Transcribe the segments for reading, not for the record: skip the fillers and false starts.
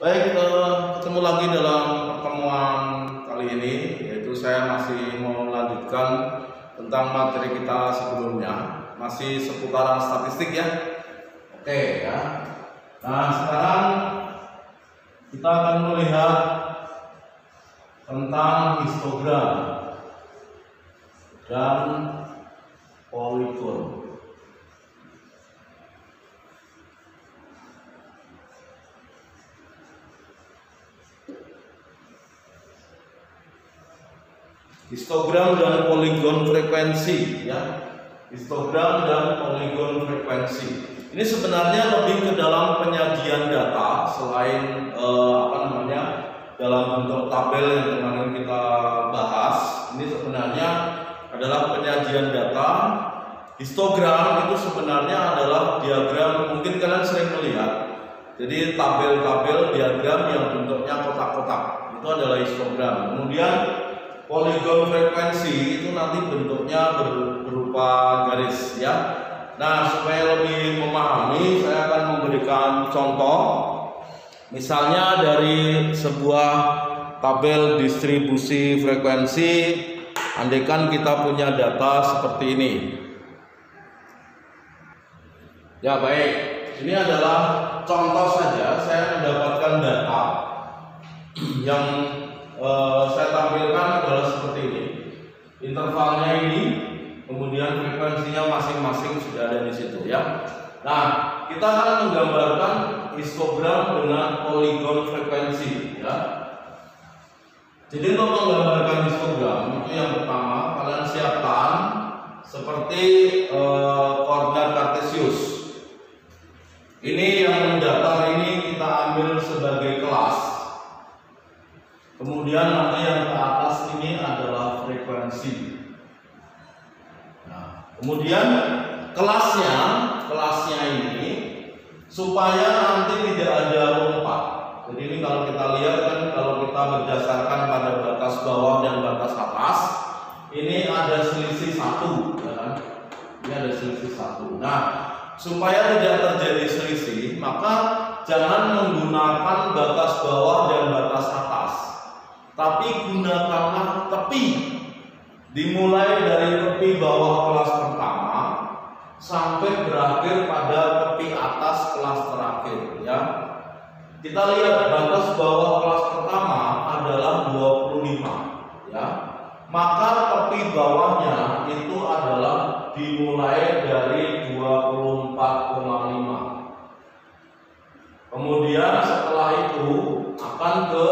Baik, ketemu lagi dalam pertemuan kali ini, yaitu saya masih mau melanjutkan tentang materi kita sebelumnya, masih seputaran statistik ya. Oke ya. Nah, sekarang kita akan melihat tentang histogram dan poligon. Histogram dan poligon frekuensi ya. Histogram dan poligon frekuensi. Ini sebenarnya lebih ke dalam penyajian data selain dalam bentuk tabel yang kemarin kita bahas. Ini sebenarnya adalah penyajian data. Histogram itu sebenarnya adalah diagram, mungkin kalian sering melihat. Jadi tabel-tabel diagram yang bentuknya kotak-kotak. Itu adalah histogram. Kemudian poligon frekuensi itu nanti bentuknya berupa garis ya. Nah, supaya lebih memahami, saya akan memberikan contoh. Misalnya dari sebuah tabel distribusi frekuensi, andaikan kita punya data seperti ini. Ya baik, ini adalah contoh saja. Saya mendapatkan data yang saya tampilkan adalah seperti ini. Intervalnya ini, kemudian frekuensinya masing-masing sudah ada di situ ya. Nah, kita akan menggambarkan histogram dengan poligon frekuensi ya. Jadi untuk menggambarkan histogram itu yang pertama kalian siapkan seperti koordinat kartesius. Ini yang datar ini kita ambil sebagai kelas. Kemudian nanti yang ke atas ini adalah frekuensi. Nah, kemudian kelasnya ini supaya nanti tidak ada lompat. Jadi ini kalau kita lihat kan, kalau kita berdasarkan pada batas bawah dan batas atas, ini ada selisih 1, ya kan? Ini ada selisih 1. Nah, supaya tidak terjadi selisih, maka jangan menggunakan batas bawah dan batas atas. Tapi gunakanlah tepi, dimulai dari tepi bawah kelas pertama sampai berakhir pada tepi atas kelas terakhir ya. Kita lihat batas bawah kelas pertama adalah 25 ya. Maka tepi bawahnya itu adalah dimulai dari 24,5. Kemudian setelah itu akan ke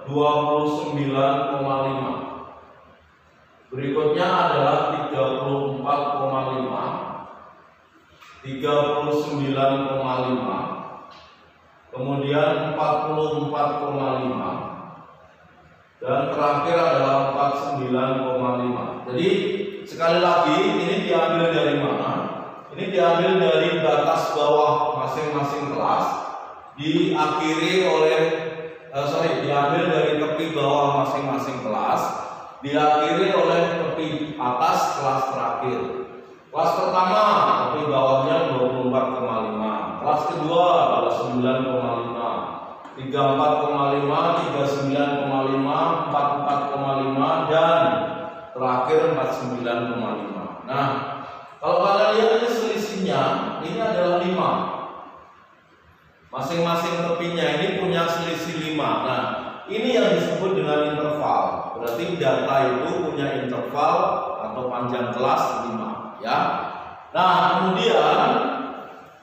29,5. Berikutnya adalah 34,5, 39,5, kemudian 44,5, dan terakhir adalah 49,5. Jadi sekali lagi ini diambil dari mana? Ini diambil dari batas bawah masing-masing kelas, diambil dari tepi bawah masing-masing kelas, diakhiri oleh tepi atas kelas terakhir. Kelas pertama tepi bawahnya 24,5, kelas kedua adalah 9,5, 34,5, 39,5, 44,5, dan terakhir 49,5. Nah, kalau kalian lihat ini selisihnya, ini adalah 5. Masing-masing tepinya ini punya selisih 5. Nah, ini yang disebut dengan interval. Berarti data itu punya interval atau panjang kelas 5 ya. Nah, kemudian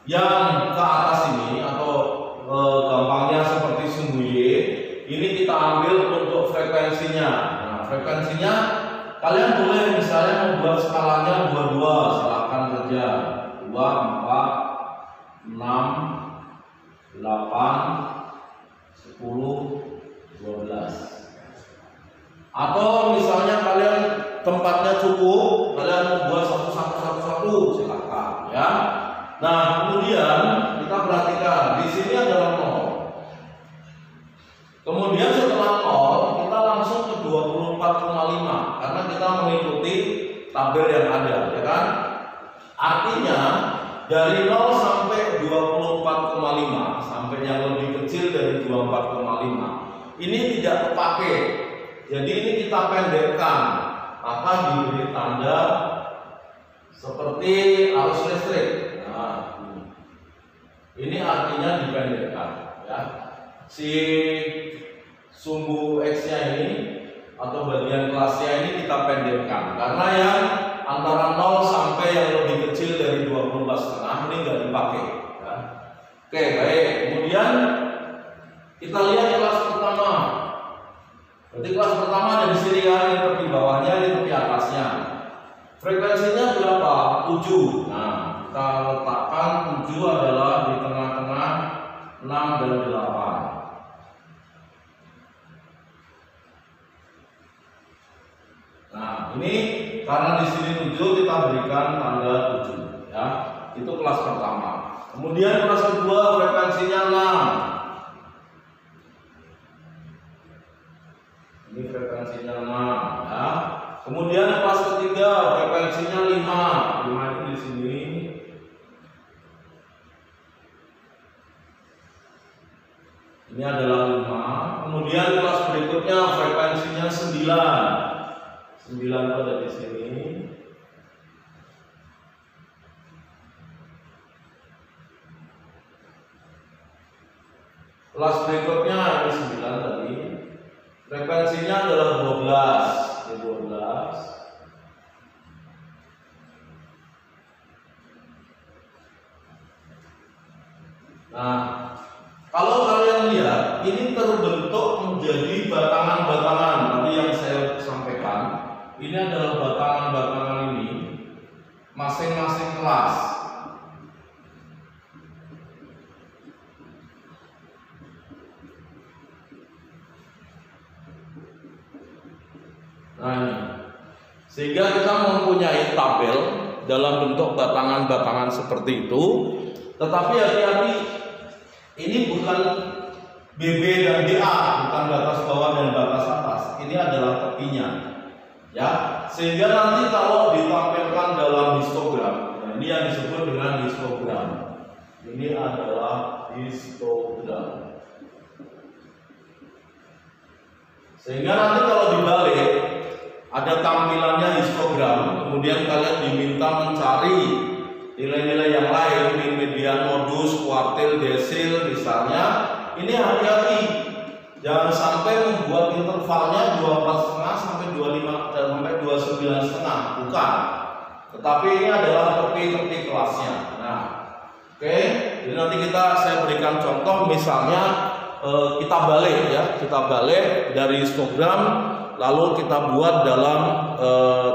yang ke atas ini atau gampangnya seperti sumbu Y, ini kita ambil untuk frekuensinya. Nah, frekuensinya kalian boleh misalnya membuat skalanya 22, silakan saja. 2, 4, 6, 8, 10, 12. Atau misalnya kalian tempatnya cukup, kalian membuat satu silakan ya. Nah, kemudian kita perhatikan di sini adalah 0. Kemudian setelah 0 kita langsung ke 24,5 karena kita mengikuti tabel yang ada ya kan. Artinya dari 0 sampai 24,5 sampai yang lebih kecil dari 24,5. Ini tidak terpakai. Jadi ini kita pendekkan. Maka diberi tanda seperti arus listrik. Nah, ini artinya dipendekkan, ya. Si sumbu X-nya ini atau bagian kelasnya ini kita pendekkan karena yang antara 0 sampai yang lebih kecil dari 24,5 ini nggak dipakai, ya. Oke, baik. Kemudian kita lihat kelas pertama. Berarti kelas pertama dari sini kan, ini tepi bawahnya, ini tepi atasnya. Frekuensinya berapa? 7. Nah, kita letakkan 7 adalah di tengah-tengah 6 dan 8. Nah, ini karena di sini 7 kita berikan tanda 7, ya. Itu kelas pertama. Kemudian kelas kedua frekuensinya 6. Ini frekuensinya 6, ya. Kemudian kelas ketiga frekuensinya 5. 5 itu di sini. Ini adalah 5. Kemudian kelas berikutnya frekuensinya 9. 9 itu ada di sini. Kelas berikutnya ada 9 tadi. Frekuensinya adalah 12. Ini 12. Nah, kalau kalian lihat, ini terbentuk menjadi batangan-batangan. Tadi yang saya sampaikan, ini adalah batangan-batangan ini, masing-masing kelas. Nah, ini. Sehingga kita mempunyai tabel dalam bentuk batangan-batangan seperti itu. Tetapi hati-hati, ini bukan BB dan BA, bukan batas bawah dan batas atas. Ini adalah tepinya, ya. Sehingga nanti kalau ditampilkan dalam histogram, nah ini yang disebut dengan histogram. Ini adalah histogram. Sehingga nanti kalau dibalik ada tampilannya histogram, kemudian kalian diminta mencari nilai-nilai yang lain, min, median, modus, kuartil, desil misalnya. Ini hati-hati, jangan sampai membuat intervalnya 24,5 sampai 25 dan sampai 29,5, bukan. Tetapi ini adalah tepi-tepi kelasnya. Nah, oke. Jadi nanti saya berikan contoh, misalnya kita balik, ya, kita balik dari histogram, lalu kita buat dalam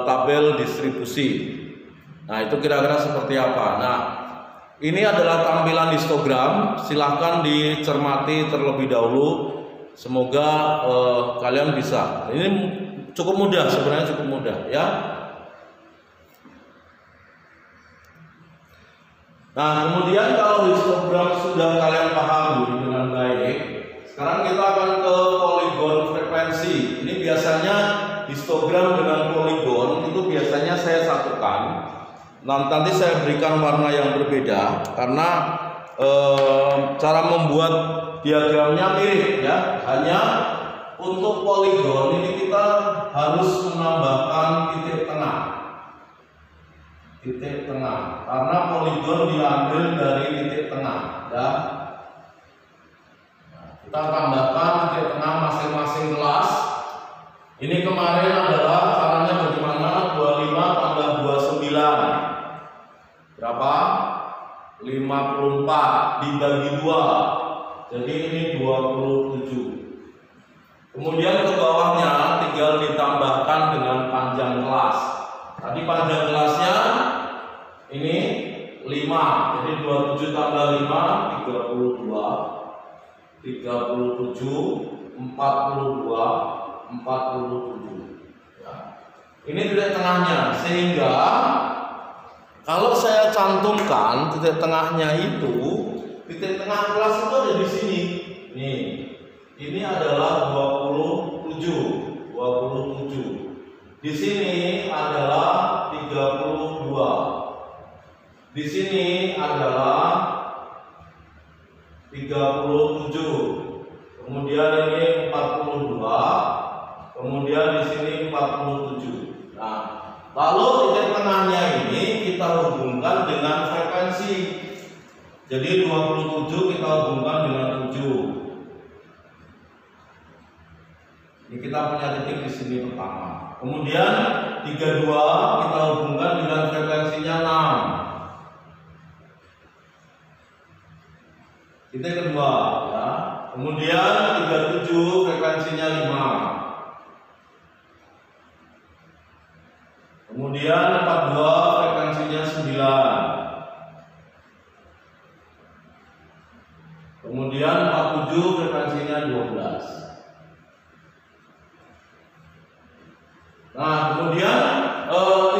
tabel distribusi. Nah, itu kira-kira seperti apa? Nah, ini adalah tampilan histogram. Silahkan dicermati terlebih dahulu. Semoga kalian bisa. Ini cukup mudah, sebenarnya cukup mudah, ya. Nah, kemudian kalau histogram sudah kalian pahami dengan baik, sekarang kita akan ke poligon frekuensi. Ini biasanya histogram dengan poligon itu biasanya saya satukan. Nanti saya berikan warna yang berbeda karena cara membuat diagramnya mirip, ya. Hanya untuk poligon ini kita harus menambahkan titik tengah. Titik tengah, karena poligon diambil dari titik tengah, ya. Nah, kita tambahkan titik tengah masing-masing kelas. Ini kemarin adalah caranya bagaimana? 25 tambah 29 berapa? 54 dibagi 2. Jadi ini 27. Kemudian ke bawahnya tinggal ditambahkan dengan panjang kelas. Tadi panjang kelasnya ini 5. Jadi 27 tambah 5 32. 37 42 47. Ya. Ini titik tengahnya, sehingga kalau saya cantumkan titik tengahnya itu, titik tengah kelas itu ada di sini. Nih, ini adalah 27. Di sini adalah 32. Di sini adalah 37. Kemudian ini 42. Kemudian di sini 47. Nah, lalu titik tengahnya ini kita hubungkan dengan frekuensi. Jadi 27 kita hubungkan dengan 7. Ini kita punya titik di sini pertama. Kemudian 32 kita hubungkan dengan frekuensinya 6. Titik kedua, ya. Kemudian 37 frekuensinya 5. Kemudian 42 frekuensinya 9. Kemudian 47 frekuensinya 12. Nah, kemudian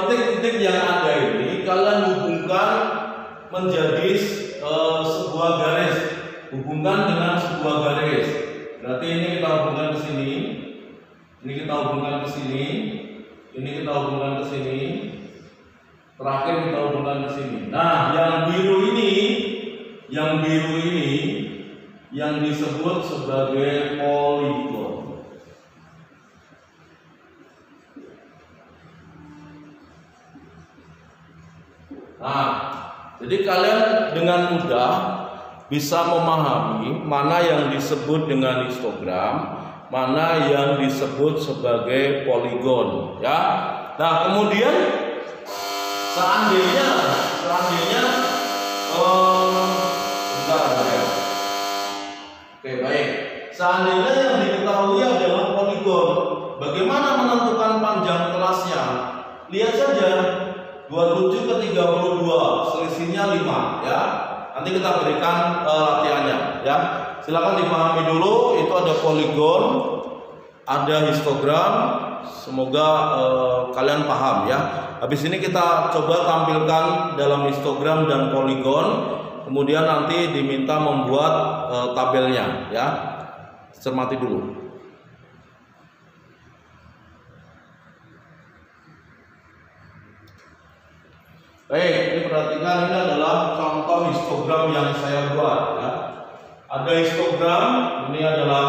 titik-titik yang ada ini kalian hubungkan menjadi sebuah garis. Hubungkan dengan sebuah garis. Berarti ini kita hubungkan ke sini. Ini kita hubungkan ke sini. Ini kita hubungkan ke sini. Terakhir kita hubungkan ke sini. Nah, yang biru ini yang disebut sebagai poligon. Nah, jadi kalian dengan mudah bisa memahami mana yang disebut dengan histogram, mana yang disebut sebagai poligon, ya. Nah, kemudian seandainya oke, baik. Seandainya yang diketahui adalah poligon, bagaimana menentukan panjang kelasnya? Lihat saja 27 ke 32, selisihnya 5, ya. Nanti kita berikan latihannya, ya. Silakan dipahami dulu, itu ada poligon, ada histogram. Semoga kalian paham, ya. Habis ini kita coba tampilkan dalam histogram dan poligon. Kemudian nanti diminta membuat tabelnya, ya. Cermati dulu. Baik, ini perhatikan, ini adalah contoh histogram yang saya buat, ya. Ada histogram, ini adalah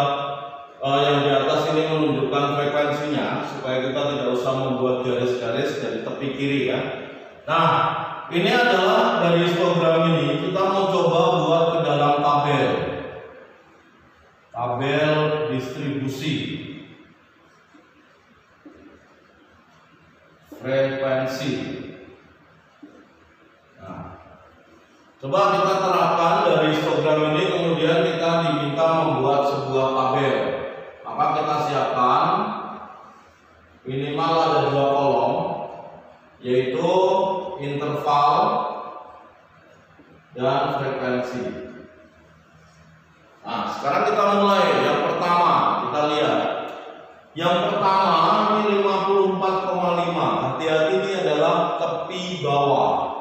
yang di atas ini menunjukkan frekuensinya supaya kita tidak usah membuat garis-garis dari tepi kiri, ya. Nah, ini adalah dari histogram ini kita mau coba buat ke dalam tabel distribusi frekuensi. Coba kita terapkan dari histogram ini, kemudian kita diminta membuat sebuah tabel. Maka kita siapkan minimal ada 2 kolom, yaitu interval dan frekuensi. Nah, sekarang kita mulai. Yang pertama, kita lihat. Yang pertama ini 54,5. Hati-hati, ini adalah tepi bawah.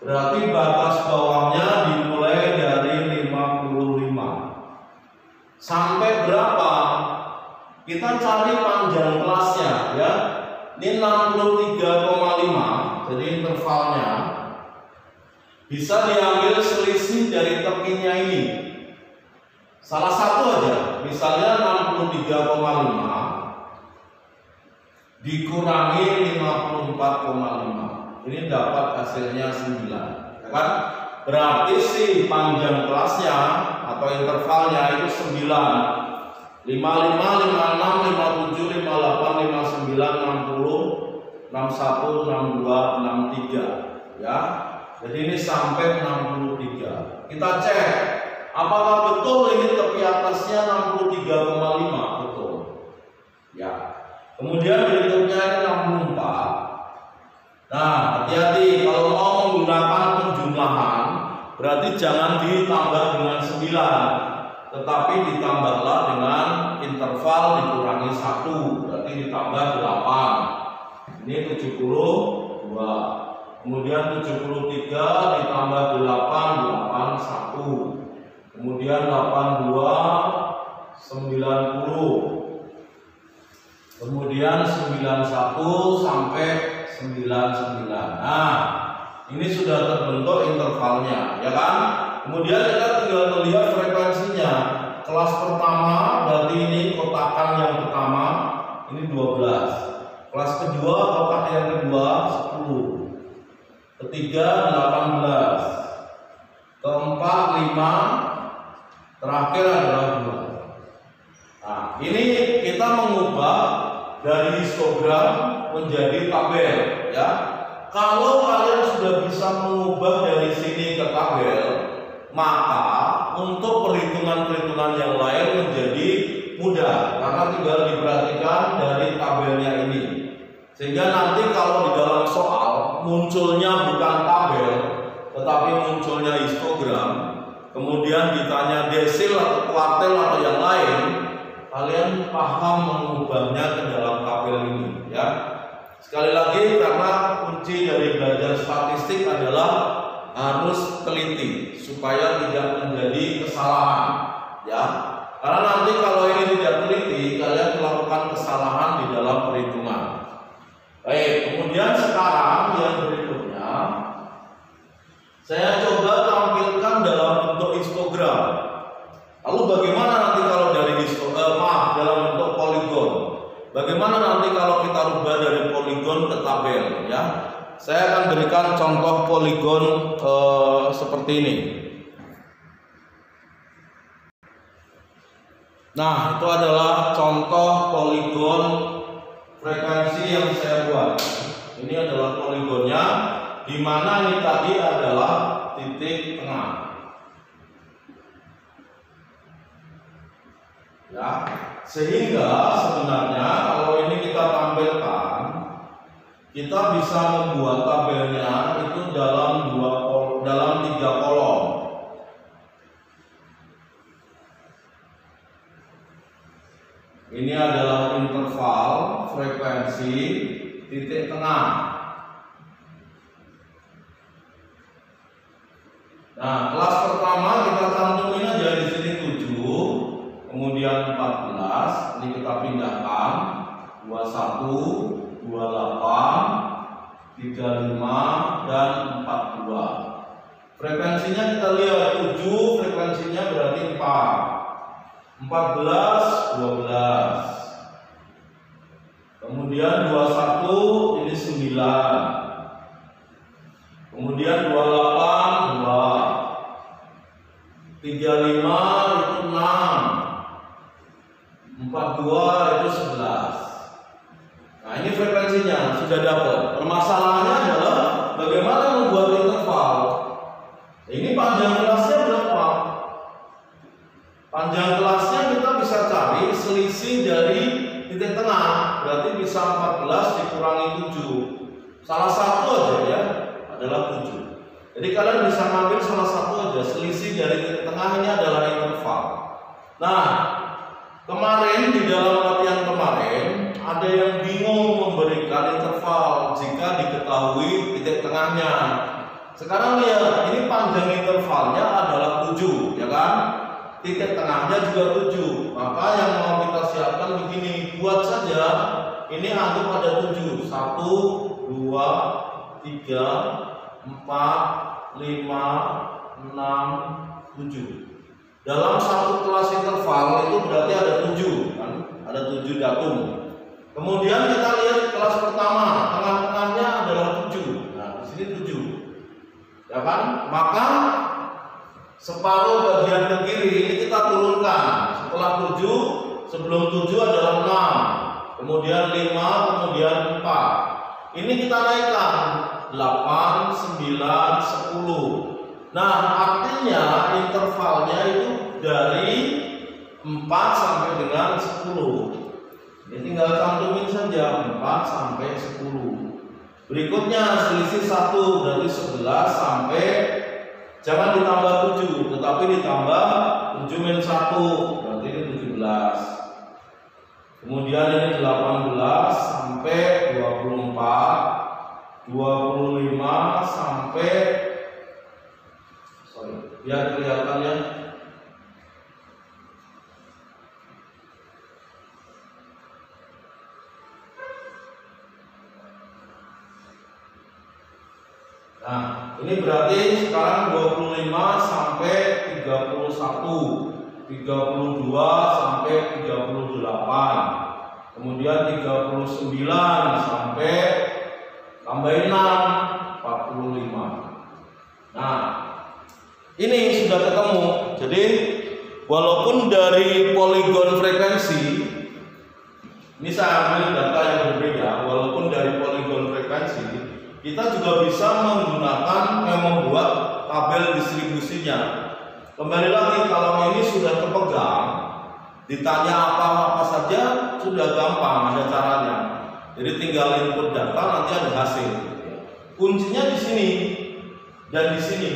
Berarti batas bawahnya dimulai dari 55. Sampai berapa? Kita cari panjang kelasnya, ya. Ini 63,5. Jadi intervalnya bisa diambil selisih dari tepinya ini. Salah satu aja. Misalnya 63,5 dikurangi 54,5. Ini dapat hasilnya 9, ya kan? Berarti si panjang kelasnya atau intervalnya itu 9. 55, 56, 57, 58, 59, 60, 61, 62, 63, ya. Jadi ini sampai 63. Kita cek apakah betul ini tepi atasnya 63,5, betul. Ya. Kemudian berikutnya ini 64. Nah, hati-hati kalau mau menggunakan penjumlahan, berarti jangan ditambah dengan 9, tetapi ditambahlah dengan interval dikurangi 1, berarti ditambah 8. Ini 72. Kemudian 73 ditambah 8, 81. Kemudian 82, 90. Kemudian 91 sampai 99. Nah, ini sudah terbentuk intervalnya, ya kan? Kemudian kita tinggal melihat frekuensinya. Kelas pertama berarti ini kotakan yang pertama ini 12. Kelas kedua kotak yang kedua 10. Ketiga 18. Keempat 5. Terakhir adalah 2. Nah, ini kita mengubah dari histogram menjadi tabel ya. Kalau kalian sudah bisa mengubah dari sini ke tabel, maka untuk perhitungan-perhitungan yang lain menjadi mudah karena tinggal diperhatikan dari tabelnya ini. Sehingga nanti kalau di dalam soal munculnya bukan tabel tetapi munculnya histogram, kemudian ditanya desil atau kuartil atau yang lain, kalian paham mengubahnya ke dalam tabel ini ya. Sekali lagi, karena kunci dari belajar statistik adalah harus teliti supaya tidak menjadi kesalahan ya. Karena nanti kalau ini tidak teliti, kalian melakukan kesalahan di dalam perhitungan. Baik, kemudian sekarang yang berikutnya saya coba tampilkan dalam bentuk histogram. Lalu bagaimana nanti kalau dari dalam bentuk poligon? Bagaimana nanti kalau kita rubah dari poligon ke tabel ya? Saya akan berikan contoh poligon seperti ini. Nah, itu adalah contoh poligon frekuensi yang saya buat. Ini adalah poligonnya, di mana ini tadi adalah titik tengah. Ya, sehingga sebenarnya kalau ini kita tampilkan, kita bisa membuat tabelnya itu dalam 3 kolom. Ini adalah interval frekuensi titik tengah. Nah, kelas pertama kita cantumin aja di sini 7, kemudian 14, ini kita pindahkan 21, 28, 35 dan 42. Frekuensinya kita lihat 7, frekuensinya berarti 4. 14, 12. Kemudian 21 ini 9. Kemudian 28 2. 35 itu 6. 42 itu 11. Nah, ini frekuensinya sudah dapat. Permasalahannya adalah bagaimana membuat interval. Ini panjang kelasnya berapa? Panjang kelasnya kita bisa cari selisih dari titik tengah, berarti bisa 14 dikurangi 7. Salah satu aja ya adalah 7. Jadi kalian bisa ngambil salah satu aja, selisih dari titik tengah ini adalah interval. Nah, kemarin di dalam latihan kemarin ada yang bingung memberikan interval jika diketahui titik tengahnya. Sekarang lihat, ini panjang intervalnya adalah 7, ya kan? Titik tengahnya juga 7. Maka yang mau kita siapkan begini, buat saja ini anggap ada 7. 1, 2, 3, 4, 5, 6, 7. Dalam satu kelas interval itu berarti ada 7 kan? Ada 7 datum. Kemudian kita lihat kelas pertama, tengah-tengahnya adalah 7. Nah, di sini 7. Ya kan? Maka separuh bagian ke kiri ini kita turunkan. Setelah 7, sebelum 7 adalah 6. Kemudian 5, kemudian 4. Ini kita naikkan 8, 9, 10. Nah, artinya intervalnya itu dari 4 sampai dengan 10. Ini tinggal cantumin saja 4 sampai 10. Berikutnya selisih 1 berarti 11 sampai, jangan ditambah 7, tetapi ditambah 7 min 1, berarti ini 17. Kemudian ini 18 sampai 24, 25 sampai, biar kelihatan ya. Nah, ini berarti sekarang 25 sampai 31, 32 sampai 38, kemudian 39 sampai tambahin 6, 45. Nah, ini sudah ketemu. Jadi walaupun dari poligon frekuensi, ini saya ambil data yang berbeda, walaupun dari poligon frekuensi, kita juga bisa membuat tabel distribusinya. Kembali lagi, kalau ini sudah kepegang, ditanya apa-apa saja sudah gampang, ada caranya. Jadi tinggal input data, nanti ada hasil. Kuncinya di sini dan di sini.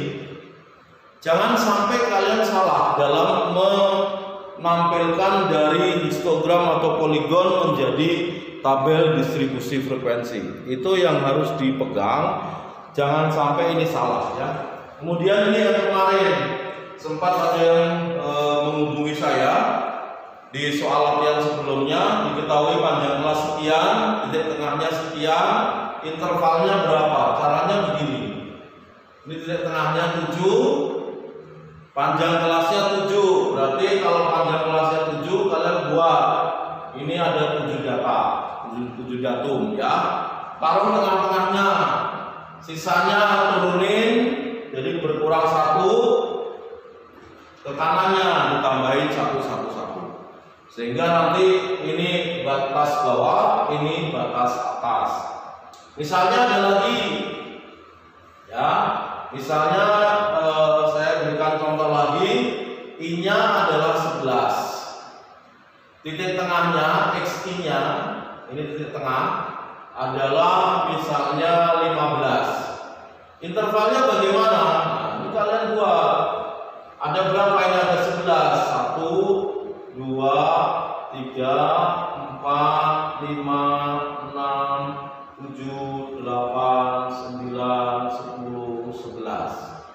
Jangan sampai kalian salah dalam menampilkan dari histogram atau poligon menjadi tabel distribusi frekuensi. Itu yang harus dipegang. Jangan sampai ini salah ya. Kemudian ini yang kemarin sempat ada yang menghubungi saya di soal latihan sebelumnya, diketahui panjang kelas sekian, titik tengahnya sekian, intervalnya berapa? Caranya begini. Ini titik tengahnya 7, panjang kelasnya 7. Berarti kalau panjang kelasnya 7 kalian buat. Ini ada 7 data, 7 datum ya. Taruh tengah-tengahnya. Sisanya turunin, jadi berkurang 1. Ke kanannya ditambahin 1. Sehingga nanti ini batas bawah, ini batas atas. Misalnya ada lagi, ya. Misalnya saya berikan contoh lagi, I-nya adalah 11. Titik tengahnya, X-I-nya, ini titik tengah, adalah misalnya 15. Intervalnya bagaimana? Nah, ini kalian buat. Ada berapa ini? Ada 11. 1, 2, 3, 4, 5, 6, 7, 8, 9, 10, 11.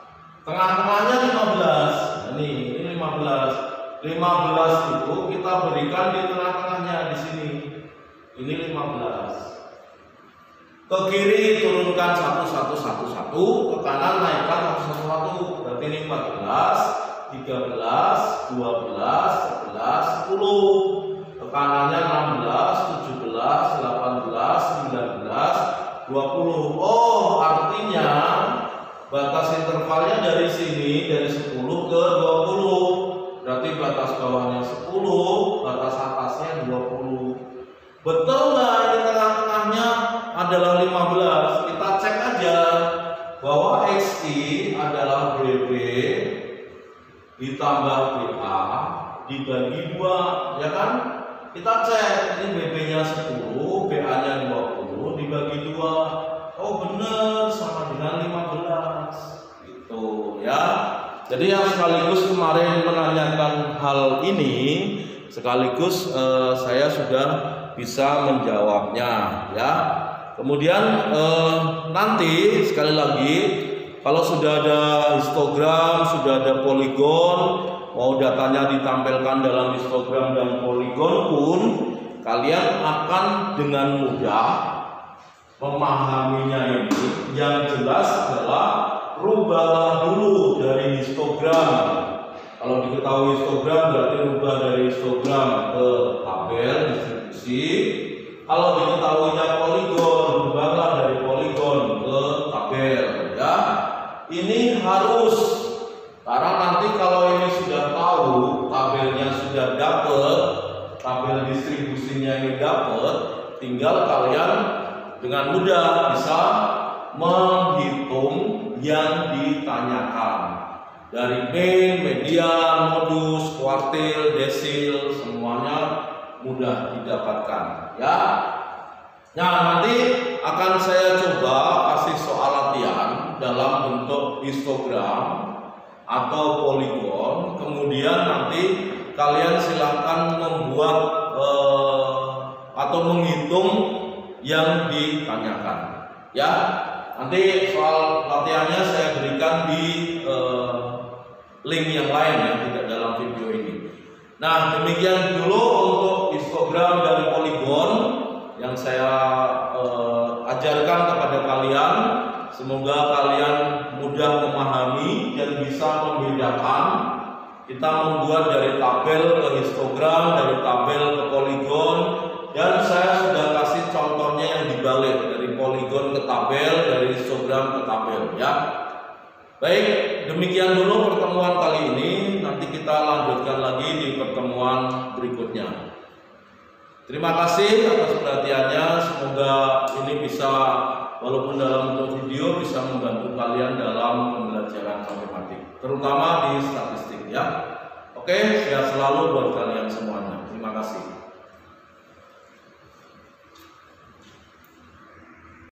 Tengah-tengahnya 15. Nah, ini 15. 15 itu kita berikan di tengah-tengahnya di sini. Ini 15. Ke kiri turunkan 1, ke kanan naikkan 1. Berarti ini 14, 13, 12, 11, 10. Ke kanannya 16, 17, 18, 19, 20. Oh, artinya batas intervalnya dari sini, dari 10 ke 20. Berarti batas bawahnya 10, batas atasnya 20. Betul nggak ini tengah-tengahnya adalah 15? Kita cek aja bahwa XI adalah BB ditambah BA dibagi 2, ya kan? Kita cek, ini BB-nya 10, BA-nya 20 dibagi 2. Oh benar, sama dengan 15. Gitu ya. Jadi yang sekaligus kemarin menanyakan hal ini, sekaligus saya sudah bisa menjawabnya ya. Kemudian nanti sekali lagi, kalau sudah ada histogram, sudah ada poligon, mau datanya ditampilkan dalam histogram dan poligon pun, kalian akan dengan mudah memahaminya ini. Yang jelas adalah rubahlah dulu dari histogram. Kalau diketahui histogram berarti rubah dari histogram ke tabel distribusi. Kalau diketahuinya poligon, rubahlah dari poligon ke tabel ya. Ini harus, karena nanti kalau ini sudah tahu, tabelnya sudah dapet, tabel distribusinya ini dapet, tinggal kalian dengan mudah bisa menghitung yang ditanyakan dari mean, median, modus, kuartil, desil, semuanya mudah didapatkan ya. Nah, nanti akan saya coba kasih soal latihan dalam bentuk histogram atau poligon, kemudian nanti kalian silahkan membuat atau menghitung yang ditanyakan ya. Nanti soal latihannya saya berikan di link yang lain ya, tidak dalam video ini. Nah, demikian dulu untuk histogram dan poligon yang saya ajarkan kepada kalian. Semoga kalian mudah bisa membedakan. Kita membuat dari tabel ke histogram, dari tabel ke poligon, dan saya sudah kasih contohnya yang dibalik dari poligon ke tabel, dari histogram ke tabel ya. Baik, demikian dulu pertemuan kali ini. Nanti kita lanjutkan lagi di pertemuan berikutnya. Terima kasih atas perhatiannya. Semoga ini bisa, walaupun dalam bentuk video, bisa membantu kalian dalam pembelajaran matematik, terutama di statistik ya. Oke, sehat selalu buat kalian semuanya. Terima kasih.